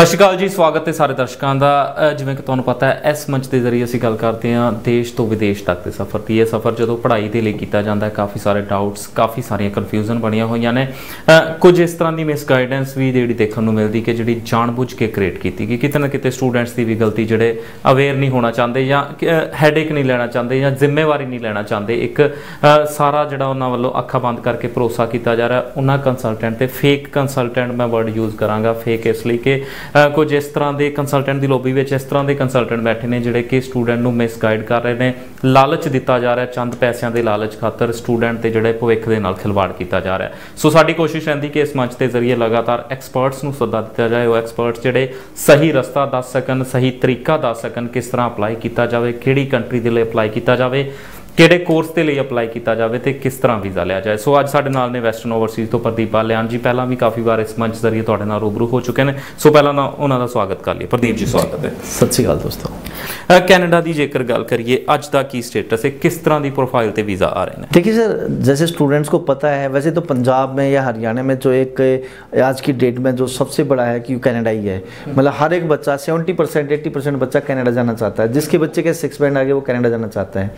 ਸਤਿ ਸ਼੍ਰੀ ਅਕਾਲ ਜੀ, ਸਵਾਗਤ ਹੈ ਸਾਰੇ ਦਰਸ਼ਕਾਂ ਦਾ। ਜਿਵੇਂ ਕਿ ਤੁਹਾਨੂੰ ਪਤਾ ਹੈ, ਇਸ ਮੰਚ ਦੇ ਜ਼ਰੀਏ ਅਸੀਂ ਗੱਲ ਕਰਦੇ ਹਾਂ ਦੇਸ਼ ਤੋਂ ਵਿਦੇਸ਼ ਤੱਕ ਦੇ ਸਫ਼ਰ ਦੀ। ਇਹ ਸਫ਼ਰ ਜਦੋਂ ਪੜ੍ਹਾਈ ਦੇ ਲਈ ਕੀਤਾ ਜਾਂਦਾ ਹੈ, ਕਾਫੀ ਸਾਰੇ ਡਾਊਟਸ, ਕਾਫੀ ਸਾਰੀਆਂ ਕਨਫਿਊਜ਼ਨ ਬਣੀਆਂ ਹੋਈਆਂ ਨੇ। ਕੁਝ ਇਸ ਤਰ੍ਹਾਂ ਦੀ ਮਿਸਗਾਈਡੈਂਸ ਵੀ ਜਿਹੜੀ ਦੇਖਣ ਨੂੰ ਮਿਲਦੀ ਕਿ ਜਿਹੜੀ ਜਾਣਬੁੱਝ ਕੇ ਕ੍ਰੀਏਟ ਕੀਤੀ ਗਈ। ਕਿਤੇ ਨਾ ਕਿਤੇ ਸਟੂਡੈਂਟਸ ਦੀ ਵੀ ਗਲਤੀ, ਜਿਹੜੇ ਅਵੇਅਰ ਨਹੀਂ ਹੋਣਾ ਚਾਹੁੰਦੇ ਜਾਂ ਹੈਡੇਕ ਨਹੀਂ ਲੈਣਾ ਚਾਹੁੰਦੇ ਜਾਂ ਜ਼ਿੰਮੇਵਾਰੀ ਨਹੀਂ ਲੈਣਾ ਚਾਹੁੰਦੇ। ਇੱਕ ਸਾਰਾ ਜਿਹੜਾ ਉਹਨਾਂ ਵੱਲੋਂ ਅੱਖਾਂ ਬੰਦ ਕਰਕੇ ਭਰੋਸਾ ਕੀਤਾ ਜਾ ਰਿਹਾ ਉਹਨਾਂ ਕੰਸਲਟੈਂਟ ਤੇ। ਫੇਕ ਕੰਸਲਟੈਂਟ ਮੈਂ ਵਰਡ ਯੂਜ਼ ਕਰਾਂਗਾ, ਫੇਕ ਇਸ ਲਈ ਕਿ ਕੁਝ ਇਸ ਤਰ੍ਹਾਂ ਦੇ ਕੰਸਲਟੈਂਟ ਦੀ ਲੋਬੀ ਵਿੱਚ ਇਸ ਤਰ੍ਹਾਂ ਦੇ ਕੰਸਲਟੈਂਟ ਬੈਠੇ ਨੇ ਜਿਹੜੇ ਕਿ ਸਟੂਡੈਂਟ ਨੂੰ ਮਿਸਗਾਈਡ ਕਰ ਰਹੇ ਨੇ। ਲਾਲਚ ਦਿੱਤਾ ਜਾ ਰਿਹਾ, ਚੰਦ ਪੈਸਿਆਂ ਦੇ ਲਾਲਚ ਖਾਤਰ ਸਟੂਡੈਂਟ ਦੇ ਜਿਹੜੇ ਭਵਿੱਖ ਦੇ ਨਾਲ ਖਿਲਵਾੜ ਕੀਤਾ ਜਾ ਰਿਹਾ। ਸੋ ਸਾਡੀ ਕੋਸ਼ਿਸ਼ ਰਹਿੰਦੀ ਕਿ ਇਸ ਮੰਚ ਦੇ ਜ਼ਰੀਏ ਲਗਾਤਾਰ ਐਕਸਪਰਟਸ ਨੂੰ ਸੱਦਾ ਦਿੱਤਾ ਜਾਏ। ਉਹ ਐਕਸਪਰਟਸ ਜਿਹੜੇ ਸਹੀ ਰਸਤਾ ਦੱਸ ਸਕਣ, ਸਹੀ ਤਰੀਕਾ ਦੱਸ ਸਕਣ, ਕਿਸ ਤਰ੍ਹਾਂ ਅਪਲਾਈ ਕੀਤਾ ਜਾਵੇ, ਕਿਹੜੀ ਕੰਟਰੀ ਦੇ ਲਈ ਅਪਲਾਈ ਕੀਤਾ ਜਾਵੇ, ਕਿਹੜੇ ਕੋਰਸ ਦੇ ਲਈ ਅਪਲਾਈ ਕੀਤਾ ਜਾਵੇ ਤੇ ਕਿਸ ਤਰ੍ਹਾਂ ਵੀਜ਼ਾ ਲਿਆ ਜਾਏ। ਸੋ ਅੱਜ ਸਾਡੇ ਨਾਲ ਨੇ ਵੈਸਟਰਨ ਓਵਰਸੀਜ਼ ਤੋਂ ਪ੍ਰਦੀਪ ਬਾਲਿਆਨ ਜੀ। ਪਹਿਲਾਂ ਵੀ ਕਾਫੀ ਵਾਰ ਇਸ ਮੰਚ ਜ਼ਰੀਏ ਤੁਹਾਡੇ ਨਾਲ ਰੂਬਰੂ ਹੋ ਚੁੱਕੇ ਨੇ। ਸੋ ਪਹਿਲਾਂ ਤਾਂ ਉਹਨਾਂ ਦਾ ਸਵਾਗਤ ਕਰ ਲਈਏ। ਪ੍ਰਦੀਪ ਜੀ, ਸਵਾਗਤ ਹੈ। सत श्री अकाल दोस्तों। ਕੈਨੇਡਾ ਦੀ ਜੇਕਰ ਗੱਲ ਕਰੀਏ, ਅੱਜ ਦਾ ਕੀ ਸਟੇਟਸ ਹੈ, किस तरह की प्रोफाइल पे वीज़ा आ रहे हैं? देखिए सर, जैसे स्टूडेंट्स को पता है, वैसे तो पंजाब में या हरियाणा में जो एक आज की डेट में जो सबसे बड़ा है कि कनाडा ही है। मतलब हर एक बच्चा 70% 80% बच्चा कनाडा जाना चाहता है। जिसके बच्चे के 6 बैंड आगे वो कनाडा जाना चाहता है।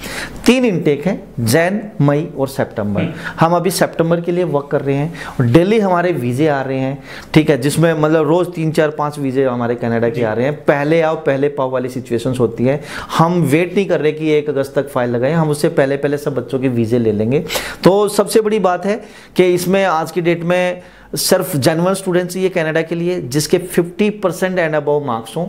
3 इनटेक है, जैन, मई और सितंबर। हम अभी सितंबर के लिए वर्क कर रहे हैं और डेली हमारे वीज़े आ रहे हैं, ठीक है, जिसमें मतलब रोज़ 3 4 5 वीज़े हमारे कनाडा के आ रहे हैं। पहले आओ पहले पाओ वाली सिचुएशंस होती है। हम वेट नहीं कर रहे कि 1 अगस्त तक फाइल लगाएं, हम उससे पहले सब बच्चों के वीज़े ले लेंगे। तो सबसे बड़ी बात है कि इसमें आज की डेट में सिर्फ जेन्युइन स्टूडेंट्स चाहिए कनाडा के लिए जिसके 50% एंड अबव मार्क्स हों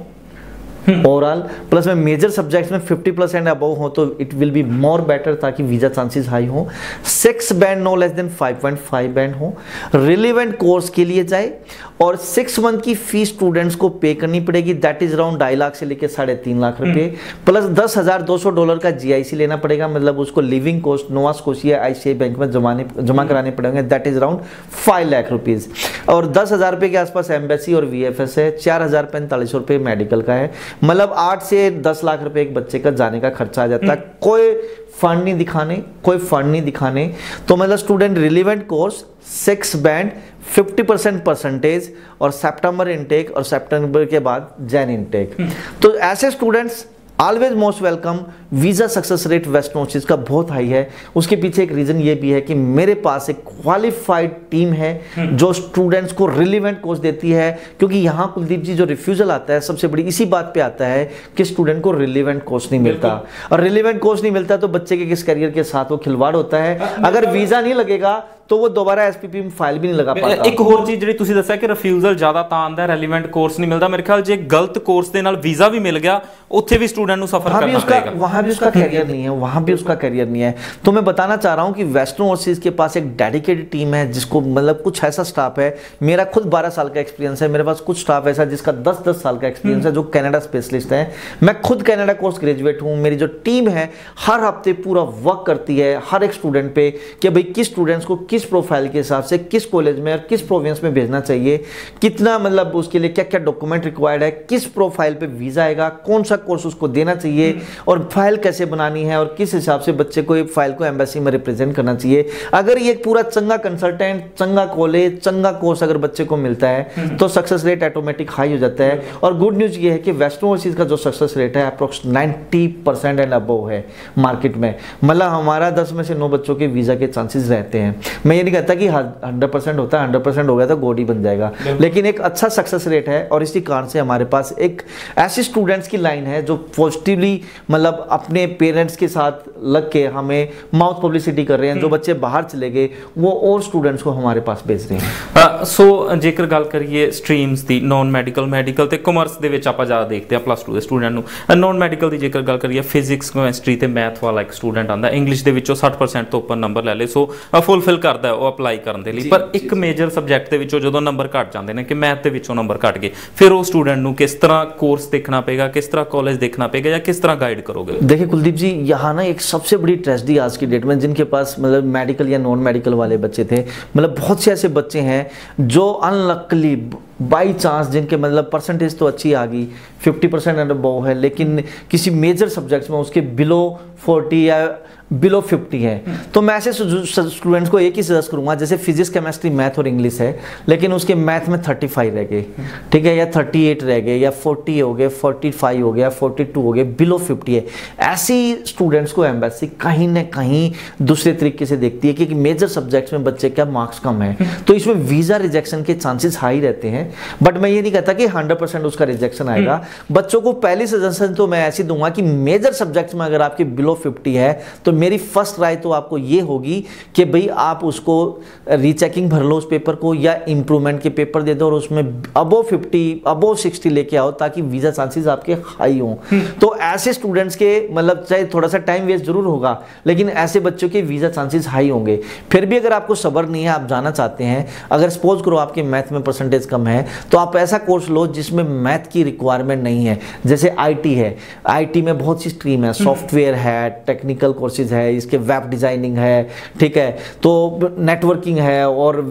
ओवरऑल, प्लस में मेजर सब्जेक्ट्स में 50% अबव हो तो it will be more better, ताकि वीज़ा चांसेस हाई हो। 6 band no less than 5.5 band हो, रिलेवेंट कोर्स के लिए जाए और 6 मंथ की फीस स्टूडेंट्स को पे करनी पड़ेगी। दैट इज अराउंड 2.5 लाख से लेकर 3.5 लाख रुपए, प्लस $10,200 का GIC लेना पड़ेगा। मतलब उसको living cost Nova Scotia ICICI bank में जमा कराने पड़ेंगे। That is around 5 lakh rupees. और 10,000 रुपये के आसपास एम्बेसी और VFS है। 4,045 रुपये मेडिकल का है। मतलब 8 से 10 लाख रुपए एक बच्चे का जाने का खर्चा आ जाता है। कोई फंड नहीं दिखाने तो मतलब student relevant course 6 band 50% percentage और सितंबर इनटेक और सितंबर के बाद जैन इनटेक। तो ऐसे students always most welcome. Visa success rate western overseas का बहुत हाई है। उसके पीछे एक रीज़न ये भी है कि मेरे पास एक क्वालिफाइड टीम है जो स्टूडेंट्स को रिलेवेंट कोर्स देती है। क्योंकि यहाँ कुलदीप जी जो रिफ्यूज़ल आता है सबसे बड़ी इसी बात पे आता है कि स्टूडेंट को रिलेवेंट कोर्स नहीं मिलता, और रिलेवेंट कोर्स नहीं मिलता तो बच्चे के किस करियर के साथ वो खिलवाड़ होता है। अगर वीज़ा नहीं लगेगा तो वो दोबारा SPP में फाइल भी नहीं लगा पाता। एक होर चीज़ जी तुसीं दस्सिया कि रिफ्यूज़ल ज़्यादा तां आंदा, रेलीवेंट कोर्स नहीं मिलता। मेरे ख्याल जे गलत कोर्स दे नाल वीज़ा भी मिल गया, उत्थे भी स्टूडेंट नूं सफर करना पड़ेगा। वहाँ भी उसका करियर नहीं है, वहाँ भी उसका करियर नहीं है। तो मैं बताना चाह रहा हूँ कि वेस्टर्न ओवरसीज के पास एक डेडिकेटेड टीम है जिसको मतलब कुछ ऐसा स्टाफ है। मेरा खुद 12 साल का एक्सपीरियंस है, मेरे पास कुछ स्टाफ ऐसा जिसका 10-10 साल का एक्सपीरियंस है जो कनाडा स्पेशलिस्ट है। मैं खुद कनाडा कोर्स ग्रेजुएट हूँ। मेरी जो टीम है हर हफ्ते पूरा वर्क करती है हर एक स्टूडेंट पे कि भाई किस स्टूडेंट्स को किस प्रोफाइल के हिसाब से किस कॉलेज में और किस प्रोविंस में भेजना चाहिए, कितना मतलब उसके लिए क्या क्या डॉक्यूमेंट रिक्वायर्ड है, किस प्रोफाइल पे वीज़ा आएगा, कौन सा कोर्स उसको देना चाहिए और फाइल कैसे बनानी है और किस हिसाब से बच्चे को ये फाइल को एम्बेसी में रिप्रेजेंट करना चाहिए। अगर ये पूरा चंगा कंसल्टेंट, चंगा कॉलेज, चंगा कोर्स अगर बच्चे को मिलता है तो सक्सेस रेट ऑटोमेटिक हाई हो जाता है। और गुड न्यूज़ ये है कि वेस्टर्न ओवरसीज का जो सक्सेस रेट है अप्रोक्स 90% एंड अबव है मार्केट में। मतलब हमारा 10 में से 9 बच्चों के वीज़ा के चांसेस रहते हैं। मैं ये नहीं कहता कि 100% होता है, 100% हो गया तो गोडी बन जाएगा, लेकिन एक अच्छा सक्सेस रेट है। और इसी कारण से हमारे पास एक ऐसे स्टूडेंट्स की लाइन है जो पॉजिटिवली मतलब अपने पेरेंट्स के साथ लग के हमें माउथ पब्लिसिटी कर रहे हैं। जो बच्चे बाहर चले गए वो और स्टूडेंट्स को हमारे पास भेज रहे हैं। सो जेकर गल करिए स्ट्रीम्स दी, नॉन मैडिकल, मैडिकल ते कॉमर्स दे विच आपां ज़्यादा देखते हैं +2 ਦੇ स्टूडेंट ਨੂੰ। नॉन मैडिकल ਦੀ जेकर गल करिए फिजिक्स, केमिस्ट्री ਤੇ मैथ वाला एक स्टूडेंट ਆਂਦਾ, इंग्लिश ਦੇ ਵਿੱਚੋਂ 60% ਤੋਂ ਉੱਪਰ ਨੰਬਰ ਲੈ ਲੇ, ਸੋ ਫੁੱਲਫਿਲ ਕਰਦਾ ਉਹ ਅਪਲਾਈ ਕਰਨ ਦੇ ਲਈ। ਪਰ ਇੱਕ ਮੇਜਰ ਸਬਜੈਕਟ ਦੇ ਵਿੱਚੋਂ ਜਦੋਂ ਨੰਬਰ ਘਟ ਜਾਂਦੇ ਨੇ, ਕਿ ਮੈਥ ਦੇ ਵਿੱਚੋਂ ਨੰਬਰ ਘਟ ਗਏ, ਫਿਰ ਉਹ स्टूडेंट ਨੂੰ किस तरह कोर्स देखना पड़ेगा, किस तरह कॉलेज देखना पड़ेगा या किस तरह गाइड करोगे? देखिए कुलदीप जी, यहाँ ना एक सबसे बड़ी ट्रेजेडी आज की डेट में जिनके पास मतलब मेडिकल या नॉन मेडिकल वाले बच्चे थे, मतलब बहुत से ऐसे बच्चे हैं जो अनलकली बाई चांस जिनके मतलब परसेंटेज तो अच्छी आ गई, 50% एंड अबव है, लेकिन किसी मेजर सब्जेक्ट्स में उसके बिलो 40 या बिलो 50 है, तो मैं ऐसे स्टूडेंट्स को एक ही सजेस्ट करूंगा, जैसे फिजिक्स, केमिस्ट्री, मैथ और इंग्लिश है, लेकिन उसके मैथ में 35 रह गए, ठीक है, या 38 रह गए, या 40 हो गए, 45 हो गया, 42 हो गए, बिलो 50 है, ऐसी स्टूडेंट्स को एम्बेसी कहीं ना कहीं दूसरे तरीके से देखती है कि मेजर सब्जेक्ट्स में बच्चे का मार्क्स कम है, तो इसमें वीज़ा रिजेक्शन के चांसेस हाई रहते हैं। बट मैं ये नहीं कहता कि 100% उसका रिजेक्शन आएगा। बच्चों को पहली सजेशन तो मैं ऐसी दूंगा कि मेजर सब्जेक्ट्स में अगर आपके बिलो 50 है तो मेरी फर्स्ट राय तो आपको ये होगी कि भाई आप उसको रीचेकिंग भर लो उस पेपर को, या इंप्रूवमेंट के पेपर दे दो और उसमें अबव 50 अबव 60 लेके आओ, ताकि वीजा चांसेस आपके हाई हों। तो ऐसे स्टूडेंट्स के मतलब चाहे थोड़ा सा टाइम वेस्ट जरूर होगा, लेकिन ऐसे बच्चों के वीजा चांसेस हाई होंगे। फिर भी अगर आपको सब्र नहीं है, आप जाना चाहते हैं, अगर सपोज करो आपके मैथ में परसेंटेज कम है, तो आप ऐसा कोर्स लो जिसमें मैथ की रिक्वायरमेंट नहीं है। जैसे आईटी है, आईटी में बहुत सी स्ट्रीम है, सॉफ्टवेयर है, टेक्निकल कोर्सेज है, इसके वेब डिजाइनिंग है, ठीक है, तो नेटवर्किंग है, और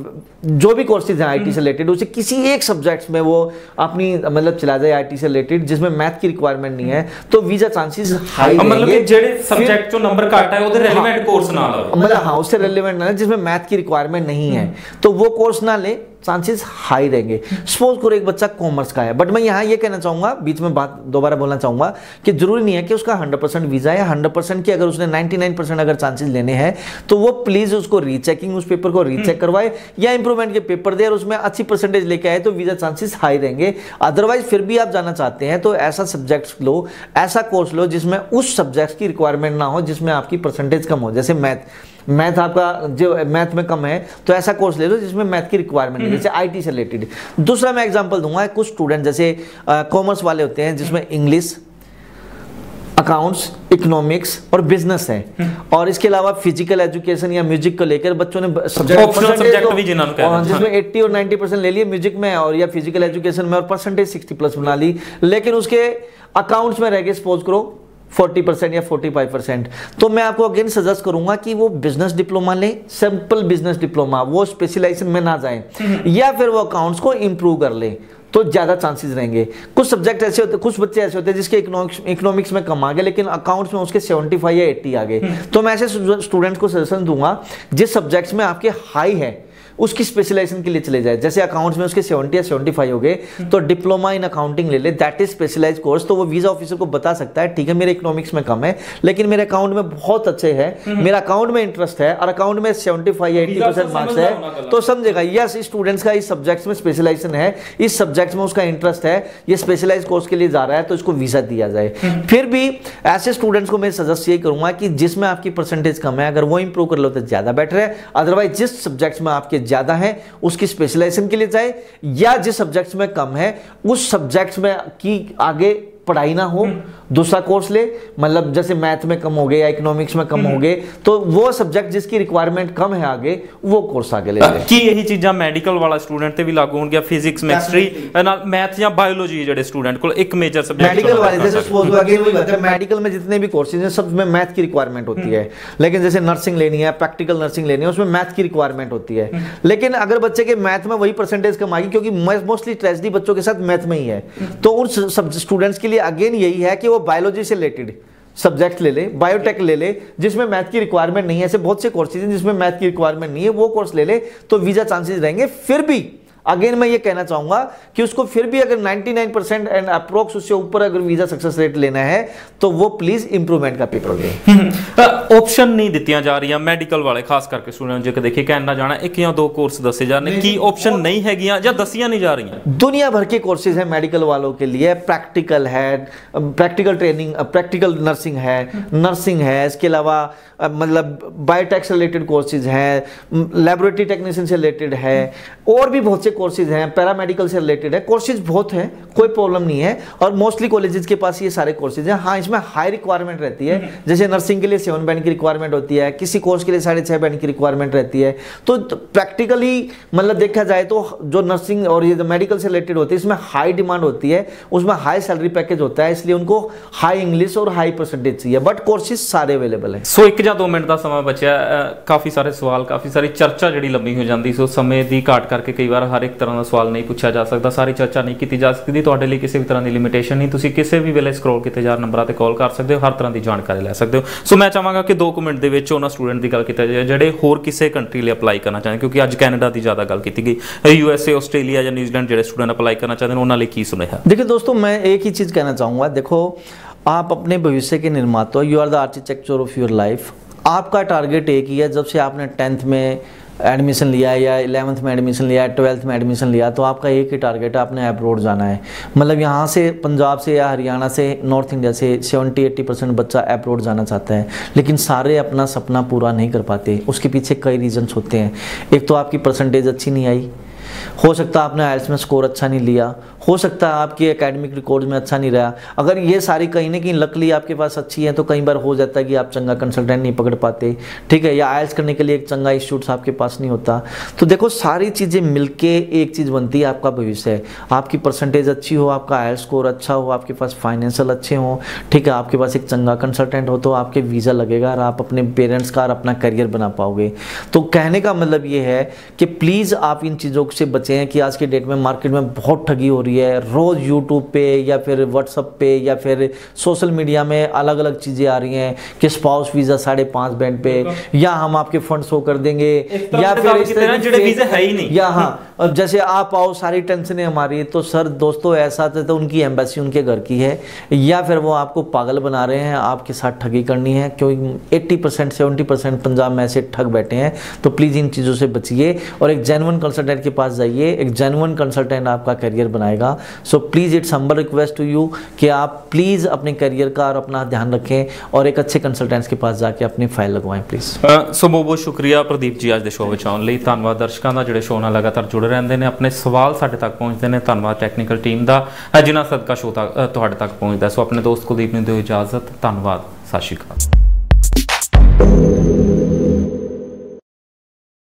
जो भी कोर्सेज हैं आईटी से रिलेटेड, उसे किसी एक सब्जेक्ट्स में वो अपनी मतलब चला जाए आईटी से रिलेटेड, जिसमें मैथ की रिक्वायरमेंट नहीं है, तो वीजा चांसेस हाई रहेंगे। मतलब कि जेडे सब्जेक्ट जो नंबर काटा है उधर रेलेवेंट कोर्स ना लो, मतलब हाँ उससे रेलेवेंट ना, जिसमें मैथ की रिक्वायरमेंट नहीं है, तो वो कोर्स ना ले, चांसेस हाई रहेंगे। सपोज करो एक बच्चा कॉमर्स का है, बट मैं यहाँ ये कहना चाहूंगा, बीच में बात दोबारा बोलना चाहूंगा कि जरूरी नहीं है कि उसका 100% वीजा है। 100% की अगर उसने 99% अगर चांसेस लेने हैं, तो वो प्लीज उसको रीचेकिंग, उस पेपर को रीचेक करवाए या इंप्रूवमेंट के पेपर दे और उसमें अच्छी परसेंटेज लेके आए, तो वीजा चांसेस हाई रहेंगे। अदरवाइज फिर भी आप जाना चाहते हैं तो ऐसा सब्जेक्ट्स लो, ऐसा कोर्स लो जिसमें उस सब्जेक्ट की रिक्वायरमेंट ना हो, जिसमें आपकी परसेंटेज कम हो। जैसे मैथ आपका जो मैथ में कम है, तो ऐसा कोर्स ले लो जिसमें मैथ की रिक्वायरमेंट है, जैसे आईटी से रिलेटेड। दूसरा मैं एग्जांपल दूंगा, कुछ स्टूडेंट जैसे कॉमर्स वाले होते हैं जिसमें इंग्लिश, अकाउंट्स, इकोनॉमिक्स और बिजनेस है, और इसके अलावा फिजिकल एजुकेशन या म्यूजिक को लेकर बच्चों ने सब्जेक्ट भी जिसमें 80 और 90% ले लिए म्यूजिक में और या फिजिकल एजुकेशन में, और परसेंटेज 60+ बना ली, लेकिन उसके अकाउंट्स में रह गए सपोज करो 40% या 45%। तो मैं आपको अगेन सजेस्ट करूंगा कि वो बिजनेस डिप्लोमा ले, सिंपल बिजनेस डिप्लोमा, वो स्पेशलाइजेशन में ना जाए, या फिर वो अकाउंट्स को इंप्रूव कर ले, तो ज्यादा चांसेस रहेंगे। कुछ सब्जेक्ट ऐसे होते, कुछ बच्चे ऐसे होते हैं जिसके इकोनॉमिक्स में कम आ गए, लेकिन अकाउंट्स में उसके 75 या 80 आ गए। तो मैं ऐसे स्टूडेंट्स को सजेशन दूंगा जिस सब्जेक्ट्स में आपके हाई है उसकी स्पेशलाइजेशन के लिए चले जाए। जैसे अकाउंट्स में उसके 70 या 75 हो गए, तो डिप्लोमा इन अकाउंटिंग ले ले, दैट इज स्पेशलाइज्ड कोर्स। तो वो वीजा ऑफिसर को बता सकता है ठीक है मेरे इकोनॉमिक्स में कम है, लेकिन मेरे अकाउंट में बहुत अच्छे है, मेरा अकाउंट में इंटरेस्ट है और अकाउंट में 75 या 80% मार्क्स है, तो समझेगा यस स्टूडेंट्स का इस सब्जेक्ट्स में स्पेशलाइजेशन है, इस सब्जेक्ट में उसका इंटरेस्ट है, ये स्पेशलाइज्ड कोर्स के लिए जा रहा है, तो इसको वीजा दिया जाए। फिर भी ऐसे स्टूडेंट्स को मैं सजेस्ट यही करूंगा कि जिसमें आपकी परसेंटेज कम है, अगर वो इंप्रूव कर लो तो ज्यादा बेटर है। अदरवाइज जिस सब्जेक्ट्स में आपके ज्यादा है उसकी स्पेशलाइजेशन के लिए जाए, या जिस सब्जेक्ट्स में कम है उस सब्जेक्ट्स में की आगे पढ़ाई ना हो, दूसरा कोर्स ले, मतलब जैसे मैथ में कम हो गए या इकोनॉमिक्स में कम हो गए, तो वो सब्जेक्ट जिसकी रिक्वायरमेंट कम है आगे वो कोर्स आगे ले ले। की यही चीज़ां मैडिकल वाला स्टूडेंट ते भी लागू होणगियां, फिजिक्स केमिस्ट्री नाल मैथ या बायोलॉजी जेडे स्टूडेंट को एक मेजर सब्जेक्ट मेडिकल वाले जैसे सपोज अगेन वही बात है, मेडिकल में जितने भी कोर्सेज हैं सब में मैथ की रिक्वायरमेंट होती है, लेकिन जैसे नर्सिंग लेनी है, प्रैक्टिकल नर्सिंग लेनी है, उसमें मैथ की रिक्वायरमेंट होती है। लेकिन अगर बच्चे के मैथ में वही परसेंटेज कम आएगी, क्योंकि मोस्टली ट्रेजेडी बच्चों के साथ मैथ में ही है, तो उन सब स्टूडेंट्स के लिए अगेन यही है कि वो बायोलॉजी से रिलेटेड सब्जेक्ट ले ले, बायोटेक ले ले जिसमें मैथ की रिक्वायरमेंट नहीं है, ऐसे बहुत से कोर्सेज हैं जिसमें मैथ की रिक्वायरमेंट नहीं है, वो कोर्स ले ले, तो वीजा चांसेस रहेंगे। फिर भी अगेन मैं ये कहना चाहूंगा कि उसको फिर भी अगर 99% एंड अप्रोक्स उससे ऊपर अगर वीजा सक्सेस रेट लेना है, तो वो प्लीज इंप्रूवमेंट का पेपर दे। ऑप्शन नहीं दित्तियां जा रही मेडिकल वाले खास करके स्टूडेंट जो देखिए कैनेडा जाना, एक या दो कोर्स दसे जा रहे की ऑप्शन नहीं हैगियां या दसियां नहीं जा रही। दुनिया भर के कोर्सेज हैं मेडिकल वालों के लिए, प्रैक्टिकल है, प्रैक्टिकल ट्रेनिंग, प्रैक्टिकल नर्सिंग है, इसके अलावा मतलब बायोटेक से रिलेटेड कोर्सेज हैं, लैबोरेटरी टेक्नीशियन से रिलेटेड है, और भी बहुत से कोर्सेज हैं, पैरामेडिकल से रिलेटेड है, कोर्सेज बहुत हैं, कोई प्रॉब्लम नहीं है, और मोस्टली कॉलेजेस के पास ये सारे कोर्सेज हैं। हाँ, इसमें हाई रिक्वायरमेंट रहती है, जैसे नर्सिंग के लिए 7 बैंड की रिक्वायरमेंट होती है, किसी कोर्स के लिए 6.5 बैंड की रिक्वायरमेंट रहती है। तो प्रैक्टिकली मतलब देखा जाए तो जो नर्सिंग और ये मेडिकल से रिलेटेड होती है, इसमें हाई डिमांड होती है, उसमें हाई सैलरी पैकेज होता है, इसलिए उनको हाई इंग्लिश और हाई परसेंटेज चाहिए, बट कोर्सेज सारे अवेलेबल है। सो 1 ਜਾਂ 2 मिनट का समय बचा, काफ़ी सारे सवाल, काफ़ी सारी चर्चा जी लंबी हो जाती, सो समय की घाट करके कई बार हर हर एक तरह का सवाल नहीं पूछा जा सकता, सारी चर्चा नहीं की जा सकती, तुहाडे लिए किसी भी तरह की लिमिटेशन नहीं, तुसीं किसी भी वेले स्क्रॉल किए जा नंबरों पर कॉल कर सकते हो, हर तरह की जानकारी लै सकते हो। सो मैं चाहांगा कि 2 मिनट के उन्होंने स्टूडेंट की गल की जाए जिहड़े होर किसी कंट्री लिए अपलाई करना चाहते, क्योंकि अज कैनेडा की ज़्यादा गल की गई, USA ऑस्ट्रेलिया या न्यूजीलैंड जो स्टूडेंट अपलाई करना चाहते हैं उन्होंने की सुनेहा? देखिए दोस्तों, मैं एक ही चीज़ कहना चाहूँगा, देखो आप अपने भविष्य के निर्माता हो, you are the architecture of your life. आपका टारगेट एक ही है, जब से आपने 10th में एडमिशन लिया है या 11th में एडमिशन लिया है, 12th में एडमिशन लिया, तो आपका एक ही टारगेट है, आपने अब्रॉड जाना है। मतलब यहाँ से पंजाब से या हरियाणा से नॉर्थ इंडिया से 70-80% बच्चा अब्रॉड जाना चाहता है, लेकिन सारे अपना सपना पूरा नहीं कर पाते। उसके पीछे कई रीजन्स होते हैं। एक तो आपकी परसेंटेज अच्छी नहीं आई, हो सकता है आपने आइल्स में स्कोर अच्छा नहीं लिया, हो सकता है आपके एकेडमिक रिकॉर्ड में अच्छा नहीं रहा। अगर ये सारी कहीं ना कहीं लकली आपके पास अच्छी है तो कई बार हो जाता है कि आप चंगा कंसल्टेंट नहीं पकड़ पाते, ठीक है, या आइल्स करने के लिए एक चंगा इंस्टीट्यूट आपके पास नहीं होता। तो देखो सारी चीज़ें मिलके एक चीज़ बनती है, आपका भविष्य। आपकी परसेंटेज अच्छी हो, आपका आइल्स स्कोर अच्छा हो, आपके पास फाइनेंशियल अच्छे हो, ठीक है, आपके पास एक चंगा कंसल्टेंट हो, तो आपके वीज़ा लगेगा और आप अपने पेरेंट्स का और अपना करियर बना पाओगे। तो कहने का मतलब ये है कि प्लीज़ आप इन चीज़ों से बचें कि आज के डेट में मार्केट में बहुत ठगी हो रही है। रोज़ यूट्यूब पे या फिर व्हाट्सएप पे या फिर सोशल मीडिया में अलग अलग चीज़ें आ रही हैं कि स्पाउस वीज़ा 5.5 बैंड पे, या हम आपके फंड शो कर देंगे, या फिर इस तरह के वीज़ा है ही नहीं, या हाँ अब जैसे आप आओ सारी टेंशनें हमारी। तो सर दोस्तों ऐसा तो उनकी एम्बेसी उनके घर की है, या फिर वो आपको पागल बना रहे हैं, आपके साथ ठगी करनी है, क्योंकि 80% 70% पंजाब में ऐसे ठग बैठे हैं। तो प्लीज़ इन चीज़ों से बचिए और एक जेन्युइन कंसल्टेंट के पास जाइए। एक जेन्युइन कंसल्टेंट आपका करियर बनाएगा। So please it's humble request to you कि आप प्लीज़ अपने करियर का और अपना ध्यान रखें और एक अच्छे कंसल्टेंट्स के पास जाके अपनी फाइल लगवाएं प्लीज़। सो बहुत बहुत शुक्रिया प्रदीप जी अज के शो में आने लिए। धन्यवाद दर्शकों का जोड़े शो नाल लगातार जुड़े रहते हैं, अपने सवाल साढ़े तक पहुँचते हैं। धन्यवाद टैक्नीकल टीम का जिन्होंने सदका शो तुहाडे तक पहुँचता। सो अपने दोस्त कुलदीप ने दो इजाजत। धन्यवाद, सत श्री अकाल।